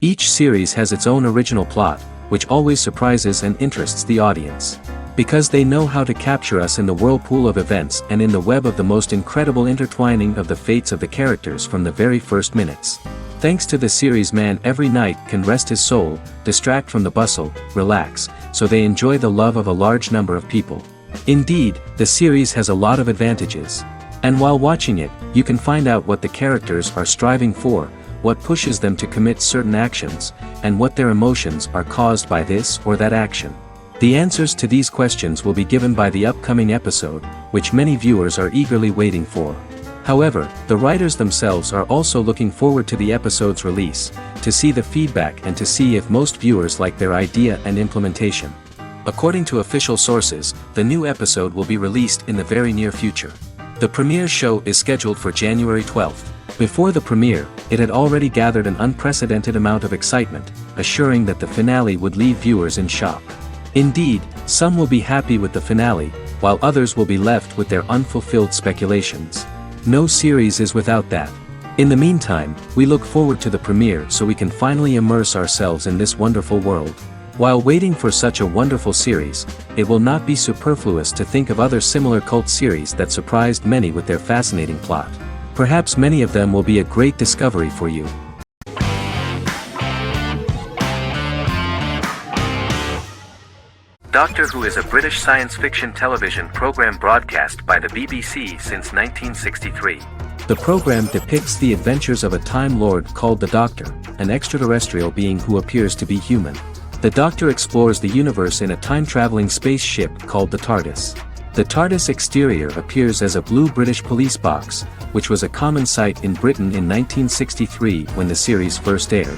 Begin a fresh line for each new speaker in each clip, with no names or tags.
Each series has its own original plot, which always surprises and interests the audience. Because they know how to capture us in the whirlpool of events and in the web of the most incredible intertwining of the fates of the characters from the very first minutes. Thanks to the series, man every night can rest his soul, distract from the bustle, relax, so they enjoy the love of a large number of people. Indeed, the series has a lot of advantages. And while watching it, you can find out what the characters are striving for, what pushes them to commit certain actions, and what their emotions are caused by this or that action. The answers to these questions will be given by the upcoming episode, which many viewers are eagerly waiting for. However, the writers themselves are also looking forward to the episode's release, to see the feedback and to see if most viewers like their idea and implementation. According to official sources, the new episode will be released in the very near future. The premiere show is scheduled for January 12th. Before the premiere, it had already gathered an unprecedented amount of excitement, assuring that the finale would leave viewers in shock. Indeed, some will be happy with the finale, while others will be left with their unfulfilled speculations. No series is without that. In the meantime, we look forward to the premiere so we can finally immerse ourselves in this wonderful world. While waiting for such a wonderful series, it will not be superfluous to think of other similar cult series that surprised many with their fascinating plot. Perhaps many of them will be a great discovery for you. Doctor Who is a British science fiction television program broadcast by the BBC since 1963. The program depicts the adventures of a Time Lord called the Doctor, an extraterrestrial being who appears to be human. The Doctor explores the universe in a time-traveling spaceship called the TARDIS. The TARDIS exterior appears as a blue British police box, which was a common sight in Britain in 1963 when the series first aired.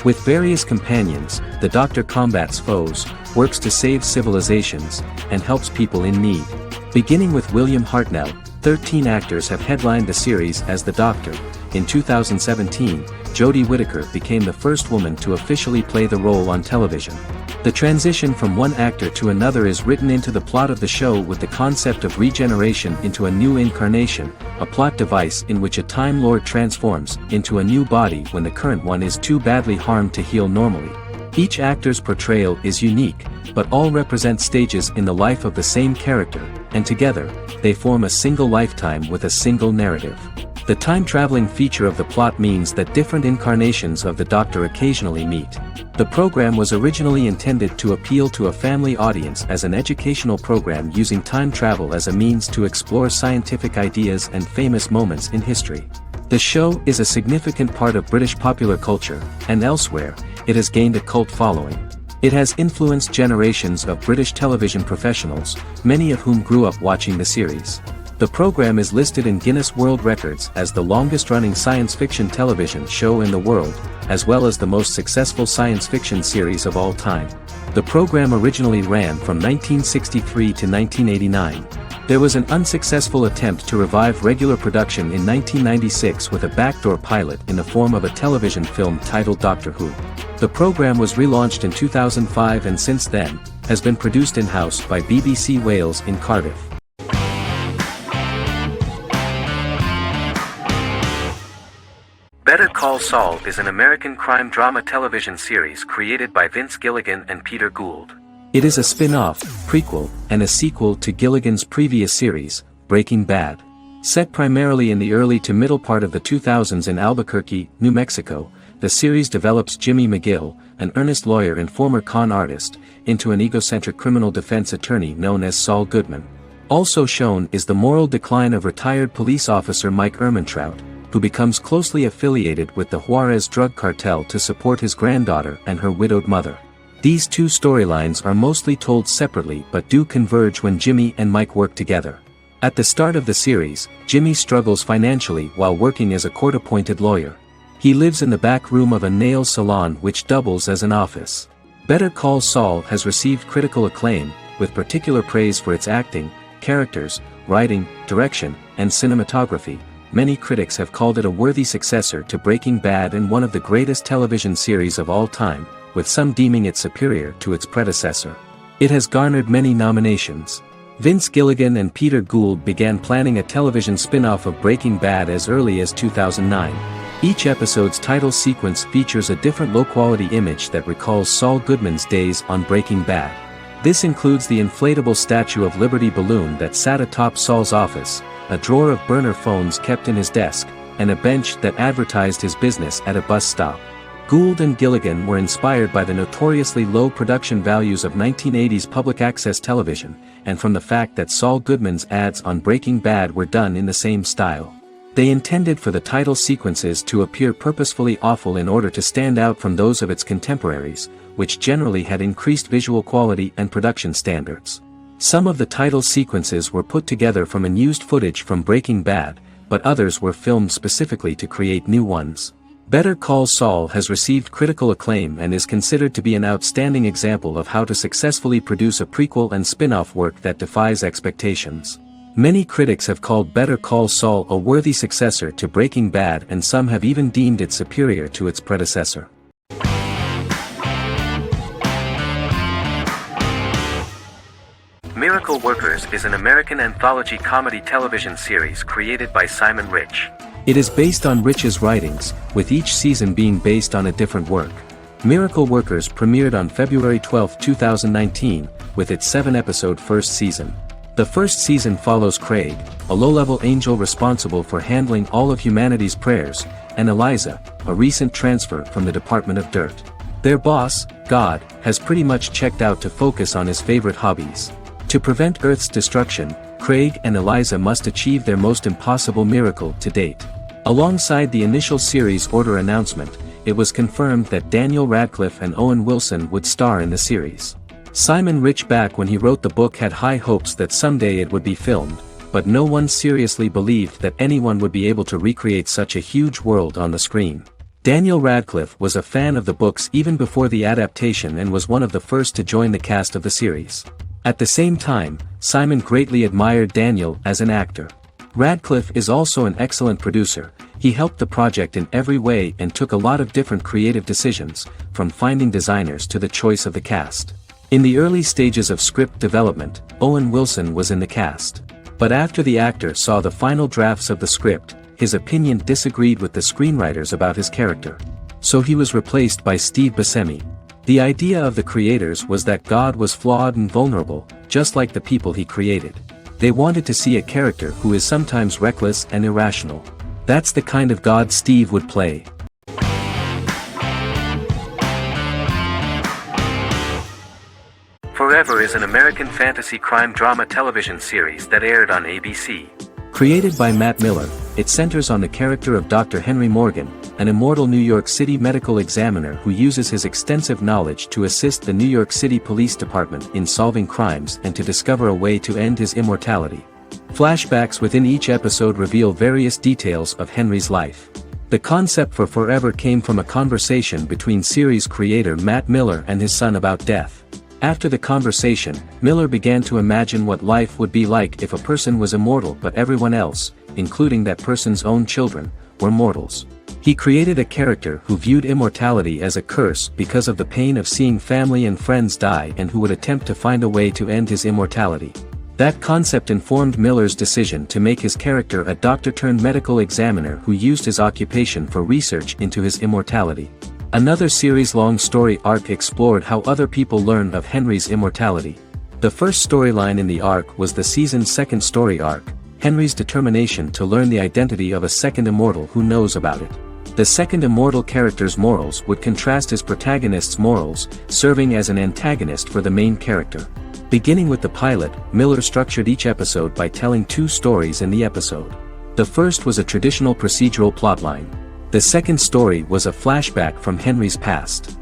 With various companions, the Doctor combats foes, works to save civilizations, and helps people in need. Beginning with William Hartnell, 13 actors have headlined the series as the Doctor. In 2017, Jodie Whittaker became the first woman to officially play the role on television. The transition from one actor to another is written into the plot of the show with the concept of regeneration into a new incarnation, a plot device in which a Time Lord transforms into a new body when the current one is too badly harmed to heal normally. Each actor's portrayal is unique, but all represent stages in the life of the same character, and together, they form a single lifetime with a single narrative. The time-traveling feature of the plot means that different incarnations of the Doctor occasionally meet. The program was originally intended to appeal to a family audience as an educational program using time travel as a means to explore scientific ideas and famous moments in history. The show is a significant part of British popular culture, and elsewhere, it has gained a cult following. It has influenced generations of British television professionals, many of whom grew up watching the series. The program is listed in Guinness World Records as the longest-running science fiction television show in the world, as well as the most successful science fiction series of all time. The program originally ran from 1963 to 1989. There was an unsuccessful attempt to revive regular production in 1996 with a backdoor pilot in the form of a television film titled Doctor Who. The program was relaunched in 2005 and since then, has been produced in-house by BBC Wales in Cardiff. Better Call Saul is an American crime drama television series created by Vince Gilligan and Peter Gould. It is a spin-off, prequel, and a sequel to Gilligan's previous series, Breaking Bad. Set primarily in the early to middle part of the 2000s in Albuquerque, New Mexico, the series develops Jimmy McGill, an earnest lawyer and former con artist, into an egocentric criminal defense attorney known as Saul Goodman. Also shown is the moral decline of retired police officer Mike Ehrmantraut, who becomes closely affiliated with the Juarez drug cartel to support his granddaughter and her widowed mother. These two storylines are mostly told separately but do converge when Jimmy and Mike work together. At the start of the series, Jimmy struggles financially while working as a court-appointed lawyer. He lives in the back room of a nail salon which doubles as an office. Better Call Saul has received critical acclaim, with particular praise for its acting, characters, writing, direction, and cinematography. Many critics have called it a worthy successor to Breaking Bad and one of the greatest television series of all time, with some deeming it superior to its predecessor. It has garnered many nominations. Vince Gilligan and Peter Gould began planning a television spin-off of Breaking Bad as early as 2009. Each episode's title sequence features a different low-quality image that recalls Saul Goodman's days on Breaking Bad. This includes the inflatable Statue of Liberty balloon that sat atop Saul's office, a drawer of burner phones kept in his desk, and a bench that advertised his business at a bus stop. Gould and Gilligan were inspired by the notoriously low production values of 1980s public access television, and from the fact that Saul Goodman's ads on Breaking Bad were done in the same style. They intended for the title sequences to appear purposefully awful in order to stand out from those of its contemporaries, which generally had increased visual quality and production standards. Some of the title sequences were put together from unused footage from Breaking Bad, but others were filmed specifically to create new ones. Better Call Saul has received critical acclaim and is considered to be an outstanding example of how to successfully produce a prequel and spin-off work that defies expectations. Many critics have called Better Call Saul a worthy successor to Breaking Bad, and some have even deemed it superior to its predecessor.
Miracle Workers is an American anthology comedy television series created by Simon Rich.
It is based on Rich's writings, with each season being based on a different work. Miracle Workers premiered on February 12, 2019, with its 7-episode first season. The first season follows Craig, a low-level angel responsible for handling all of humanity's prayers, and Eliza, a recent transfer from the Department of Dirt. Their boss, God, has pretty much checked out to focus on his favorite hobbies. To prevent Earth's destruction, Craig and Eliza must achieve their most impossible miracle to date. Alongside the initial series order announcement, it was confirmed that Daniel Radcliffe and Owen Wilson would star in the series. Simon Rich, back when he wrote the book, had high hopes that someday it would be filmed, but no one seriously believed that anyone would be able to recreate such a huge world on the screen. Daniel Radcliffe was a fan of the books even before the adaptation and was one of the first to join the cast of the series. At the same time, Simon greatly admired Daniel as an actor. Radcliffe is also an excellent producer. He helped the project in every way and took a lot of different creative decisions, from finding designers to the choice of the cast. In the early stages of script development, Owen Wilson was in the cast. But after the actor saw the final drafts of the script, his opinion disagreed with the screenwriters about his character. So he was replaced by Steve Buscemi. The idea of the creators was that God was flawed and vulnerable, just like the people he created. They wanted to see a character who is sometimes reckless and irrational. That's the kind of God Steve would play.
Forever is an American fantasy crime drama television series that aired on ABC.
Created by Matt Miller, it centers on the character of Dr. Henry Morgan, an immortal New York City medical examiner who uses his extensive knowledge to assist the New York City Police Department in solving crimes and to discover a way to end his immortality. Flashbacks within each episode reveal various details of Henry's life. The concept for Forever came from a conversation between series creator Matt Miller and his son about death. After the conversation, Miller began to imagine what life would be like if a person was immortal but everyone else, including that person's own children, were mortals. He created a character who viewed immortality as a curse because of the pain of seeing family and friends die and who would attempt to find a way to end his immortality. That concept informed Miller's decision to make his character a doctor-turned-medical examiner who used his occupation for research into his immortality. Another series-long story arc explored how other people learned of Henry's immortality. The first storyline in the arc was the season's second story arc, Henry's determination to learn the identity of a second immortal who knows about it. The second immortal character's morals would contrast his protagonist's morals, serving as an antagonist for the main character. Beginning with the pilot, Miller structured each episode by telling two stories in the episode. The first was a traditional procedural plotline. The second story was a flashback from Henry's past.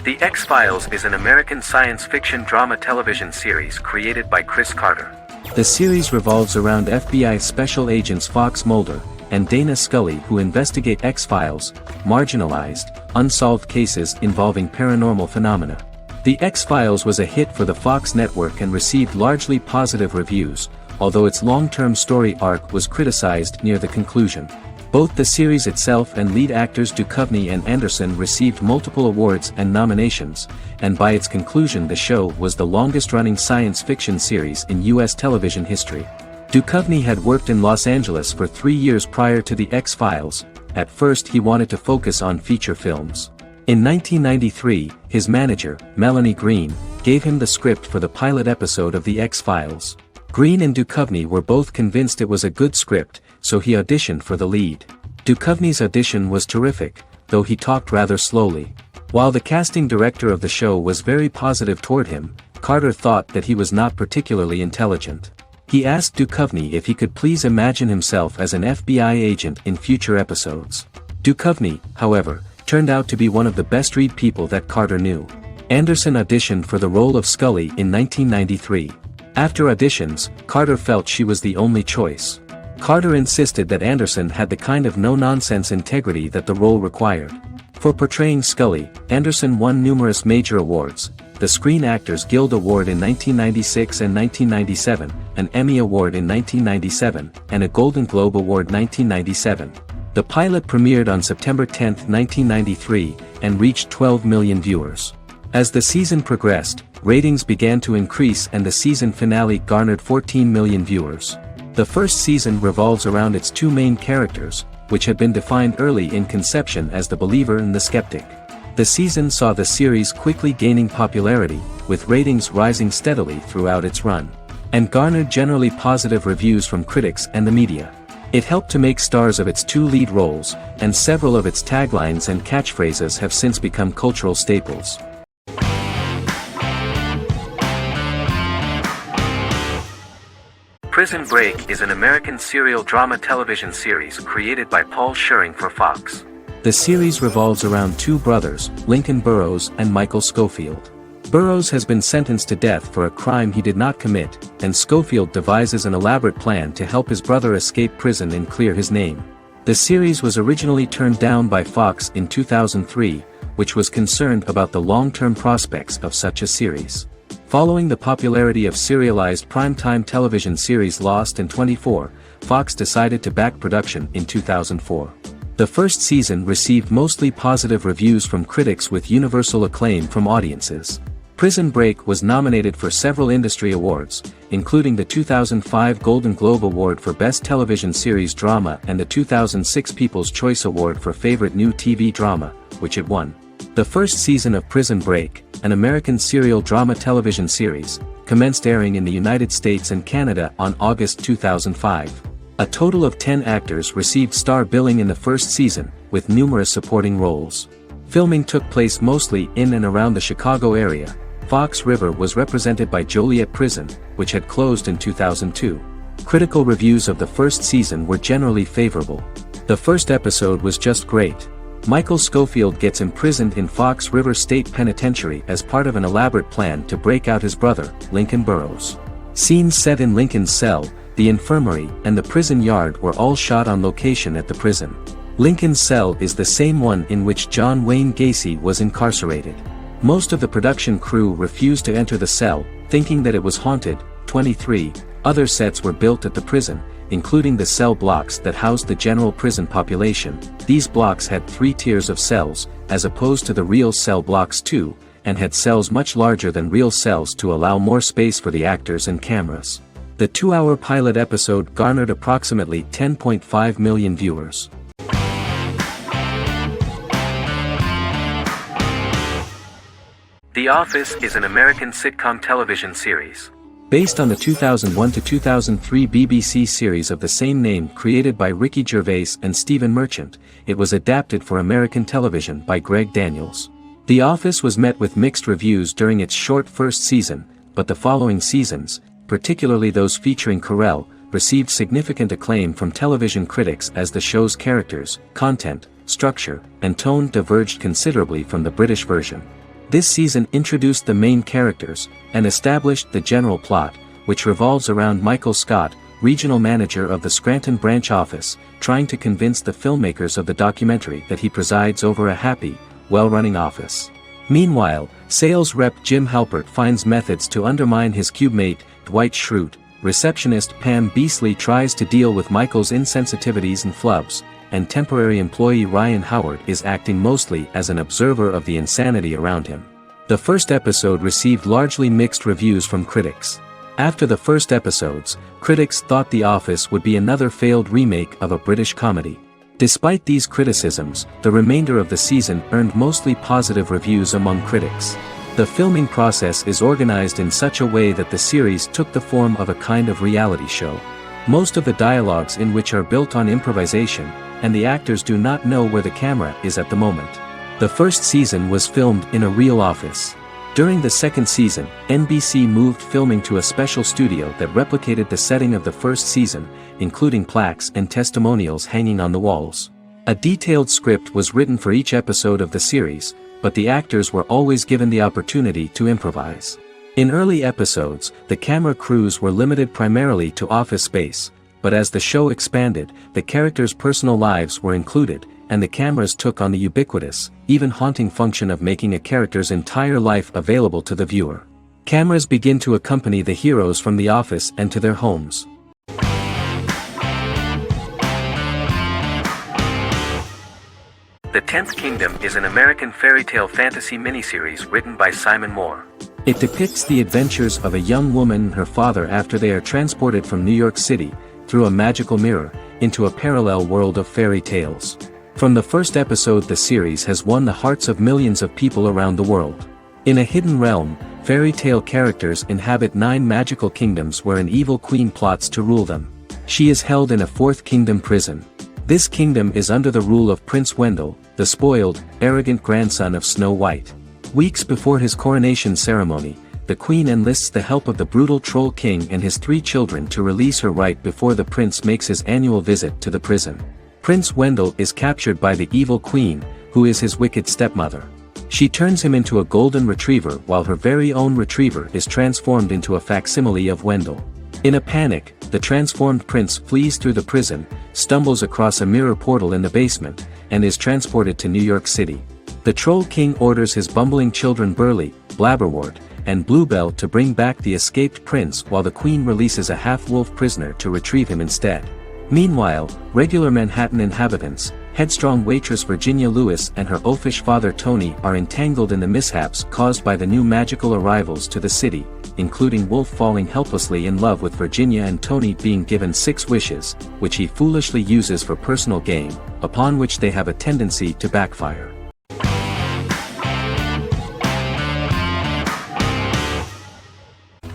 The X-Files is an American science fiction drama television series created by Chris Carter.
The series revolves around FBI special agents Fox Mulder and Dana Scully, who investigate X-Files, marginalized, unsolved cases involving paranormal phenomena. The X-Files was a hit for the Fox network and received largely positive reviews, although its long-term story arc was criticized near the conclusion. Both the series itself and lead actors Duchovny and Anderson received multiple awards and nominations, and by its conclusion the show was the longest-running science fiction series in U.S. television history. Duchovny had worked in Los Angeles for 3 years prior to The X-Files. At first he wanted to focus on feature films. In 1993, his manager, Melanie Green, gave him the script for the pilot episode of The X-Files. Green and Duchovny were both convinced it was a good script, so he auditioned for the lead. Duchovny's audition was terrific, though he talked rather slowly. While the casting director of the show was very positive toward him, Carter thought that he was not particularly intelligent. He asked Duchovny if he could please imagine himself as an FBI agent in future episodes. Duchovny, however, turned out to be one of the best-read people that Carter knew. Anderson auditioned for the role of Scully in 1993. After auditions, Carter felt she was the only choice. Carter insisted that Anderson had the kind of no-nonsense integrity that the role required. For portraying Scully, Anderson won numerous major awards, the Screen Actors Guild Award in 1996 and 1997, an Emmy Award in 1997, and a Golden Globe Award 1997. The pilot premiered on September 10, 1993, and reached 12 million viewers. As the season progressed, ratings began to increase and the season finale garnered 14 million viewers. The first season revolves around its two main characters, which had been defined early in conception as the believer and the skeptic. The season saw the series quickly gaining popularity, with ratings rising steadily throughout its run, and garnered generally positive reviews from critics and the media. It helped to make stars of its two lead roles, and several of its taglines and catchphrases have since become cultural staples.
Prison Break is an American serial drama television series created by Paul Schering for Fox.
The series revolves around two brothers, Lincoln Burrows and Michael Scofield. Burrows has been sentenced to death for a crime he did not commit, and Scofield devises an elaborate plan to help his brother escape prison and clear his name. The series was originally turned down by Fox in 2003, which was concerned about the long-term prospects of such a series. Following the popularity of serialized primetime television series Lost and 24, Fox decided to back production in 2004. The first season received mostly positive reviews from critics with universal acclaim from audiences. Prison Break was nominated for several industry awards, including the 2005 Golden Globe Award for Best Television Series Drama and the 2006 People's Choice Award for Favorite New TV Drama, which it won. The first season of Prison Break, an American serial drama television series, commenced airing in the United States and Canada on August 2005. A total of 10 actors received star billing in the first season, with numerous supporting roles. Filming took place mostly in and around the Chicago area. Fox River was represented by Joliet Prison, which had closed in 2002. Critical reviews of the first season were generally favorable. The first episode was just great. Michael Scofield gets imprisoned in Fox River State Penitentiary as part of an elaborate plan to break out his brother, Lincoln Burrows. Scenes set in Lincoln's cell, the infirmary, and the prison yard were all shot on location at the prison. Lincoln's cell is the same one in which John Wayne Gacy was incarcerated. Most of the production crew refused to enter the cell, thinking that it was haunted. 23 other sets were built at the prison, including the cell blocks that housed the general prison population. These blocks had 3 tiers of cells, as opposed to the real cell blocks 2, and had cells much larger than real cells to allow more space for the actors and cameras. The 2-hour pilot episode garnered approximately 10.5 million viewers.
The Office is an American sitcom television series.
Based on the 2001 to 2003 BBC series of the same name created by Ricky Gervais and Stephen Merchant, it was adapted for American television by Greg Daniels. The Office was met with mixed reviews during its short first season, but the following seasons, particularly those featuring Carell, received significant acclaim from television critics as the show's characters, content, structure, and tone diverged considerably from the British version. This season introduced the main characters, and established the general plot, which revolves around Michael Scott, regional manager of the Scranton branch office, trying to convince the filmmakers of the documentary that he presides over a happy, well-running office. Meanwhile, sales rep Jim Halpert finds methods to undermine his cubemate, Dwight Schrute. Receptionist Pam Beasley tries to deal with Michael's insensitivities and flubs, and temporary employee Ryan Howard is acting mostly as an observer of the insanity around him. The first episode received largely mixed reviews from critics. After the first episodes, critics thought The Office would be another failed remake of a British comedy. Despite these criticisms, the remainder of the season earned mostly positive reviews among critics. The filming process is organized in such a way that the series took the form of a kind of reality show. Most of the dialogues in which are built on improvisation, and the actors do not know where the camera is at the moment. The first season was filmed in a real office. During the second season, NBC moved filming to a special studio that replicated the setting of the first season, including plaques and testimonials hanging on the walls. A detailed script was written for each episode of the series, but the actors were always given the opportunity to improvise. In early episodes, the camera crews were limited primarily to office space, but as the show expanded, the characters' personal lives were included, and the cameras took on the ubiquitous, even haunting function of making a character's entire life available to the viewer. Cameras begin to accompany the heroes from the office and to their homes.
The Tenth Kingdom is an American fairy tale fantasy miniseries written by Simon Moore.
It depicts the adventures of a young woman and her father after they are transported from New York City, through a magical mirror, into a parallel world of fairy tales. From the first episode, the series has won the hearts of millions of people around the world. In a hidden realm, fairy tale characters inhabit 9 magical kingdoms where an evil queen plots to rule them. She is held in a 4th kingdom prison. This kingdom is under the rule of Prince Wendell, the spoiled, arrogant grandson of Snow White. Weeks before his coronation ceremony, the queen enlists the help of the brutal Troll King and his 3 children to release her right before the prince makes his annual visit to the prison. Prince Wendell is captured by the evil queen, who is his wicked stepmother. She turns him into a golden retriever while her very own retriever is transformed into a facsimile of Wendell. In a panic, the transformed prince flees through the prison, stumbles across a mirror portal in the basement, and is transported to New York City. The Troll King orders his bumbling children Burley, Blabberwort, and Bluebell to bring back the escaped prince while the queen releases a half-wolf prisoner to retrieve him instead. Meanwhile, regular Manhattan inhabitants, headstrong waitress Virginia Lewis and her oafish father Tony are entangled in the mishaps caused by the new magical arrivals to the city, including Wolf falling helplessly in love with Virginia and Tony being given 6 wishes, which he foolishly uses for personal gain, upon which they have a tendency to backfire.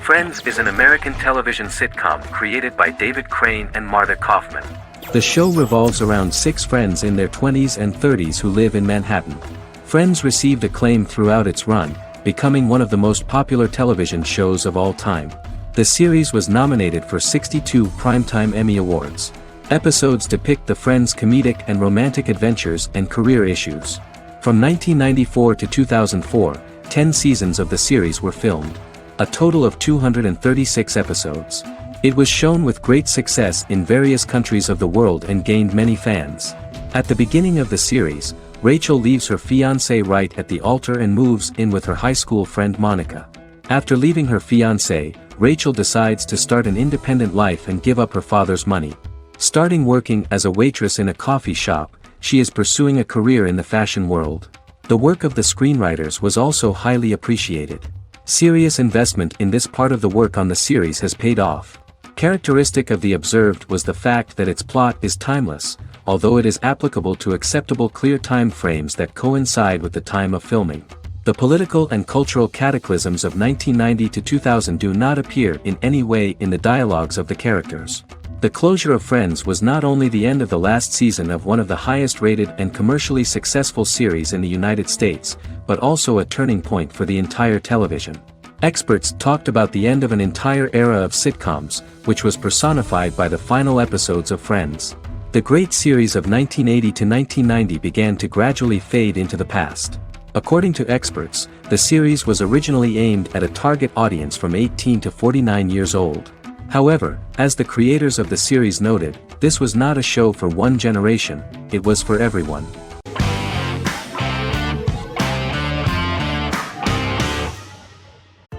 Friends is an American television sitcom created by David Crane and Martha Kaufman.
The show revolves around 6 friends in their 20s and 30s who live in Manhattan. Friends received acclaim throughout its run, becoming one of the most popular television shows of all time. The series was nominated for 62 Primetime Emmy Awards. Episodes depict the friends' comedic and romantic adventures and career issues. From 1994 to 2004, 10 seasons of the series were filmed. A total of 236 episodes. It was shown with great success in various countries of the world and gained many fans. At the beginning of the series, Rachel leaves her fiancé right at the altar and moves in with her high school friend Monica. After leaving her fiancé, Rachel decides to start an independent life and give up her father's money. Starting working as a waitress in a coffee shop, she is pursuing a career in the fashion world. The work of the screenwriters was also highly appreciated. Serious investment in this part of the work on the series has paid off. Characteristic of The Observed was the fact that its plot is timeless, although it is applicable to acceptable clear time frames that coincide with the time of filming. The political and cultural cataclysms of 1990 to 2000 do not appear in any way in the dialogues of the characters. The closure of Friends was not only the end of the last season of one of the highest-rated and commercially successful series in the United States, but also a turning point for the entire television. Experts talked about the end of an entire era of sitcoms, which was personified by the final episodes of Friends. The great series of 1980 to 1990 began to gradually fade into the past. According to experts, the series was originally aimed at a target audience from 18 to 49 years old. However, as the creators of the series noted, this was not a show for one generation, it was for everyone.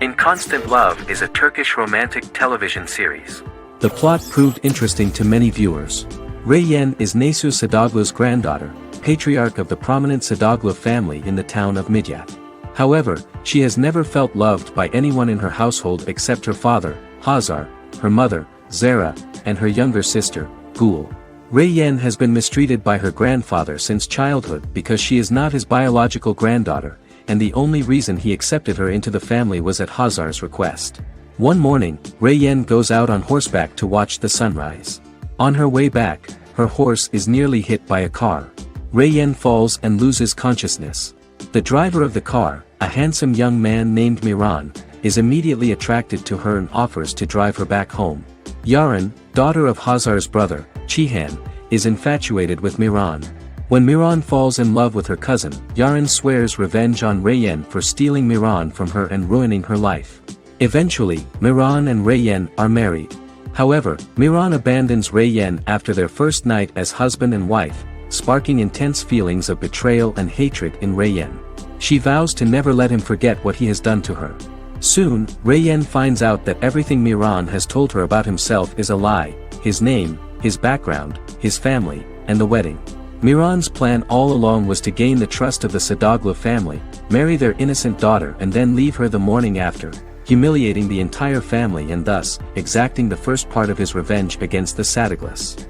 In Constant Love is a Turkish romantic television series.
The plot proved interesting to many viewers. Reyyen is Nesu Sadoglu's granddaughter, patriarch of the prominent Sadoglu family in the town of Midyat. However, she has never felt loved by anyone in her household except her father, Hazar, her mother, Zara, and her younger sister, Gul. Rayyan has been mistreated by her grandfather since childhood because she is not his biological granddaughter, and the only reason he accepted her into the family was at Hazar's request. One morning, Rayyan goes out on horseback to watch the sunrise. On her way back, her horse is nearly hit by a car. Rayyan falls and loses consciousness. The driver of the car, a handsome young man named Miran, is immediately attracted to her and offers to drive her back home. Yaran, daughter of Hazar's brother, Chihan, is infatuated with Miran. When Miran falls in love with her cousin, Yaran swears revenge on Rayyan for stealing Miran from her and ruining her life. Eventually, Miran and Rayyan are married. However, Miran abandons Rayyan after their first night as husband and wife, sparking intense feelings of betrayal and hatred in Rayyan. She vows to never let him forget what he has done to her. Soon, Rayyan finds out that everything Miran has told her about himself is a lie: his name, his background, his family, and the wedding. Miran's plan all along was to gain the trust of the Sadoglu family, marry their innocent daughter and then leave her the morning after, humiliating the entire family and thus, exacting the first part of his revenge against the Sadoglas.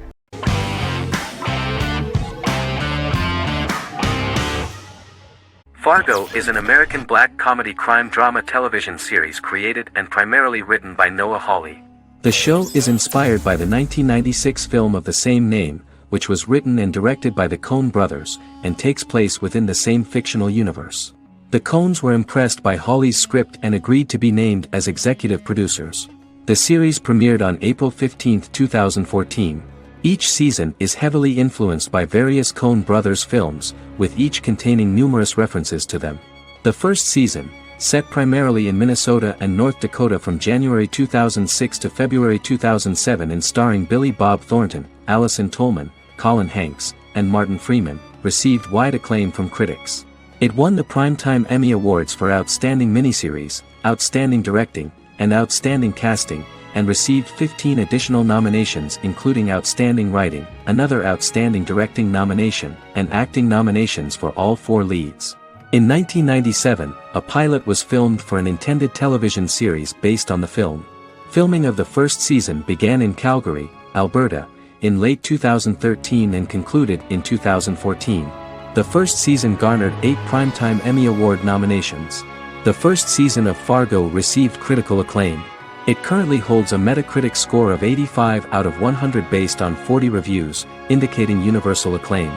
Fargo is an American black comedy crime drama television series created and primarily written by Noah Hawley.
The show is inspired by the 1996 film of the same name, which was written and directed by the Coen brothers, and takes place within the same fictional universe. The Coens were impressed by Hawley's script and agreed to be named as executive producers. The series premiered on April 15, 2014. Each season is heavily influenced by various Coen brothers films, with each containing numerous references to them. The first season, set primarily in Minnesota and North Dakota from January 2006 to February 2007 and starring Billy Bob Thornton, Allison Tolman, Colin Hanks, and Martin Freeman, received wide acclaim from critics. It won the Primetime Emmy Awards for Outstanding Miniseries, Outstanding Directing, and Outstanding Casting, and received 15 additional nominations including Outstanding Writing, another Outstanding Directing nomination, and acting nominations for all 4 leads. In 1997, a pilot was filmed for an intended television series based on the film. Filming of the first season began in Calgary, Alberta, in late 2013 and concluded in 2014. The first season garnered 8 Primetime Emmy Award nominations. The first season of Fargo received critical acclaim. It currently holds a Metacritic score of 85 out of 100 based on 40 reviews, indicating universal acclaim.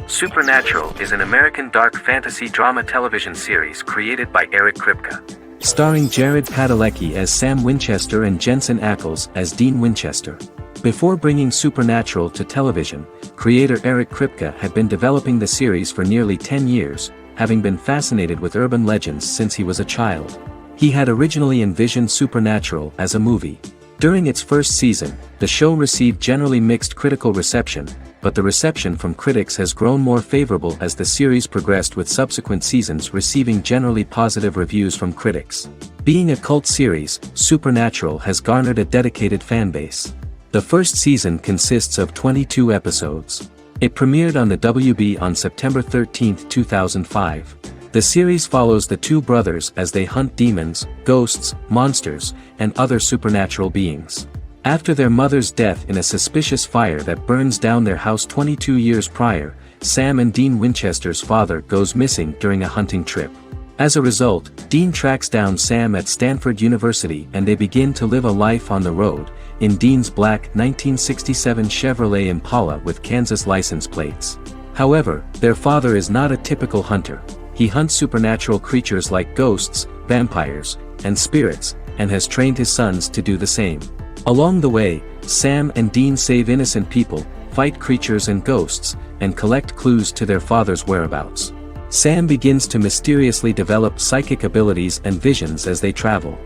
Supernatural is an American dark fantasy drama television series created by Eric Kripke.
Starring Jared Padalecki as Sam Winchester and Jensen Ackles as Dean Winchester. Before bringing Supernatural to television, creator Eric Kripke had been developing the series for nearly 10 years, having been fascinated with urban legends since he was a child. He had originally envisioned Supernatural as a movie. During its first season, the show received generally mixed critical reception, but the reception from critics has grown more favorable as the series progressed with subsequent seasons receiving generally positive reviews from critics. Being a cult series, Supernatural has garnered a dedicated fanbase. The first season consists of 22 episodes. It premiered on the WB on September 13, 2005. The series follows the 2 brothers as they hunt demons, ghosts, monsters, and other supernatural beings. After their mother's death in a suspicious fire that burns down their house 22 years prior, Sam and Dean Winchester's father goes missing during a hunting trip. As a result, Dean tracks down Sam at Stanford University and they begin to live a life on the road, in Dean's black 1967 Chevrolet Impala with Kansas license plates. However, their father is not a typical hunter. He hunts supernatural creatures like ghosts, vampires, and spirits, and has trained his sons to do the same. Along the way, Sam and Dean save innocent people, fight creatures and ghosts, and collect clues to their father's whereabouts. Sam begins to mysteriously develop psychic abilities and visions as they travel.